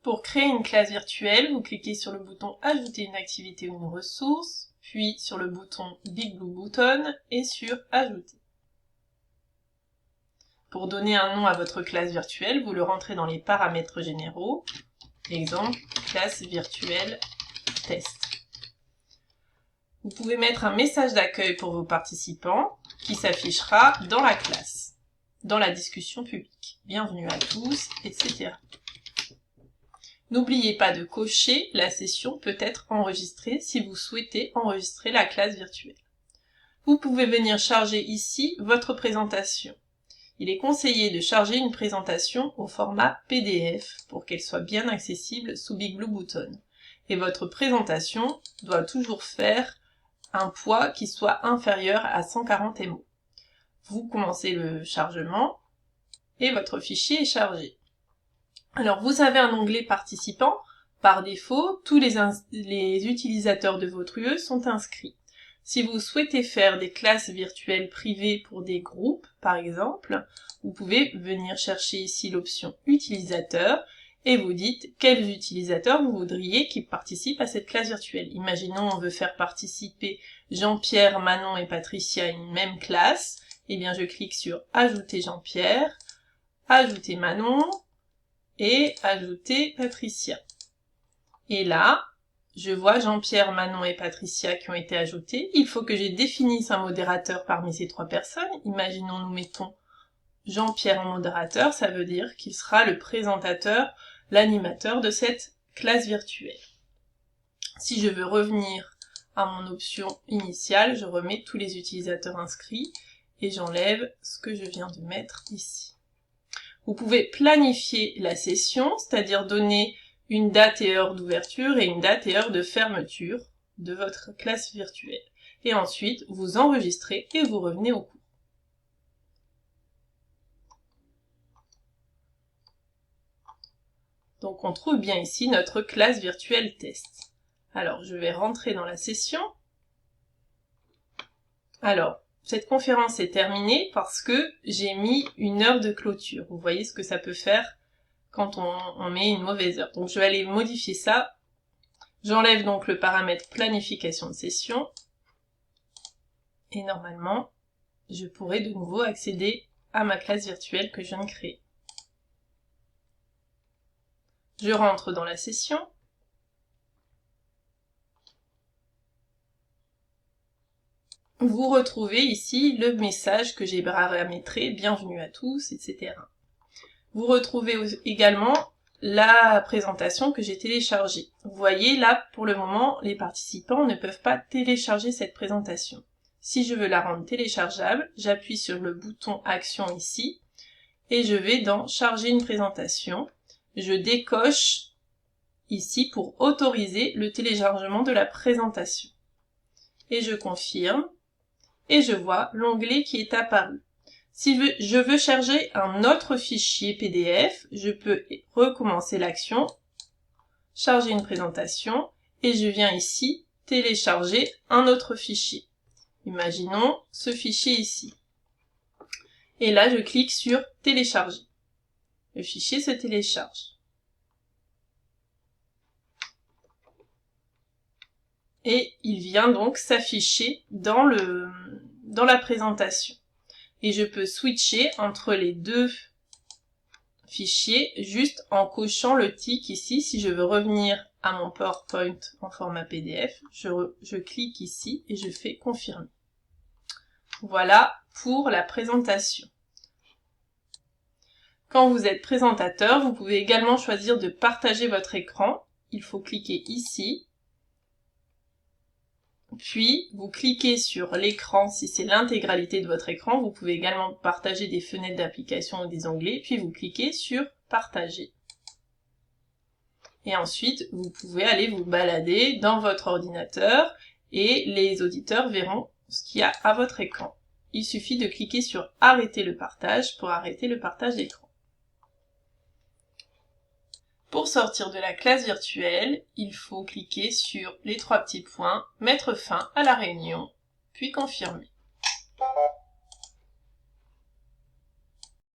Pour créer une classe virtuelle, vous cliquez sur le bouton « Ajouter une activité ou une ressource », puis sur le bouton « Big Blue Button » et sur « Ajouter ». Pour donner un nom à votre classe virtuelle, vous le rentrez dans les paramètres généraux. Exemple, classe virtuelle test. Vous pouvez mettre un message d'accueil pour vos participants qui s'affichera dans la classe, dans la discussion publique. Bienvenue à tous, etc. N'oubliez pas de cocher « La session peut être enregistrée » si vous souhaitez enregistrer la classe virtuelle. Vous pouvez venir charger ici votre présentation. Il est conseillé de charger une présentation au format PDF pour qu'elle soit bien accessible sous Big Blue Button. Et votre présentation doit toujours faire un poids qui soit inférieur à 140 MO. Vous commencez le chargement et votre fichier est chargé. Alors, vous avez un onglet participants. Par défaut, tous les utilisateurs de votre UE sont inscrits. Si vous souhaitez faire des classes virtuelles privées pour des groupes, par exemple, vous pouvez venir chercher ici l'option utilisateurs et vous dites quels utilisateurs vous voudriez qui participent à cette classe virtuelle. Imaginons on veut faire participer Jean-Pierre, Manon et Patricia à une même classe. Eh bien, je clique sur Ajouter Jean-Pierre, Ajouter Manon, et ajouter Patricia. Et là, je vois Jean-Pierre, Manon et Patricia qui ont été ajoutés. Il faut que je définisse un modérateur parmi ces trois personnes. Imaginons, nous mettons Jean-Pierre en modérateur, ça veut dire qu'il sera le présentateur, l'animateur de cette classe virtuelle. Si je veux revenir à mon option initiale, je remets tous les utilisateurs inscrits et j'enlève ce que je viens de mettre ici. Vous pouvez planifier la session, c'est-à-dire donner une date et heure d'ouverture et une date et heure de fermeture de votre classe virtuelle. Et ensuite, vous enregistrez et vous revenez au cours. Donc on trouve bien ici notre classe virtuelle test. Alors, je vais rentrer dans la session. Alors, cette conférence est terminée parce que j'ai mis une heure de clôture. Vous voyez ce que ça peut faire quand on met une mauvaise heure. Donc je vais aller modifier ça. J'enlève donc le paramètre planification de session. Et normalement, je pourrai de nouveau accéder à ma classe virtuelle que je viens de créer. Je rentre dans la session. Vous retrouvez ici le message que j'ai paramétré, bienvenue à tous, etc. Vous retrouvez également la présentation que j'ai téléchargée. Vous voyez là, pour le moment, les participants ne peuvent pas télécharger cette présentation. Si je veux la rendre téléchargeable, j'appuie sur le bouton Action ici, et je vais dans Charger une présentation. Je décoche ici pour autoriser le téléchargement de la présentation. Et je confirme. Et je vois l'onglet qui est apparu. Si je veux charger un autre fichier PDF, je peux recommencer l'action, charger une présentation, et je viens ici télécharger un autre fichier. Imaginons ce fichier ici. Et là, je clique sur télécharger. Le fichier se télécharge. Et il vient donc s'afficher dans la présentation. Et je peux switcher entre les deux fichiers juste en cochant le tic ici. Si je veux revenir à mon PowerPoint en format PDF, je clique ici et je fais confirmer. Voilà pour la présentation. Quand vous êtes présentateur, vous pouvez également choisir de partager votre écran. Il faut cliquer ici. Puis, vous cliquez sur l'écran si c'est l'intégralité de votre écran. Vous pouvez également partager des fenêtres d'application ou des onglets. Puis, vous cliquez sur « Partager ». Et ensuite, vous pouvez aller vous balader dans votre ordinateur et les auditeurs verront ce qu'il y a à votre écran. Il suffit de cliquer sur « Arrêter le partage » pour arrêter le partage d'écran. Pour sortir de la classe virtuelle, il faut cliquer sur les trois petits points, mettre fin à la réunion, puis confirmer.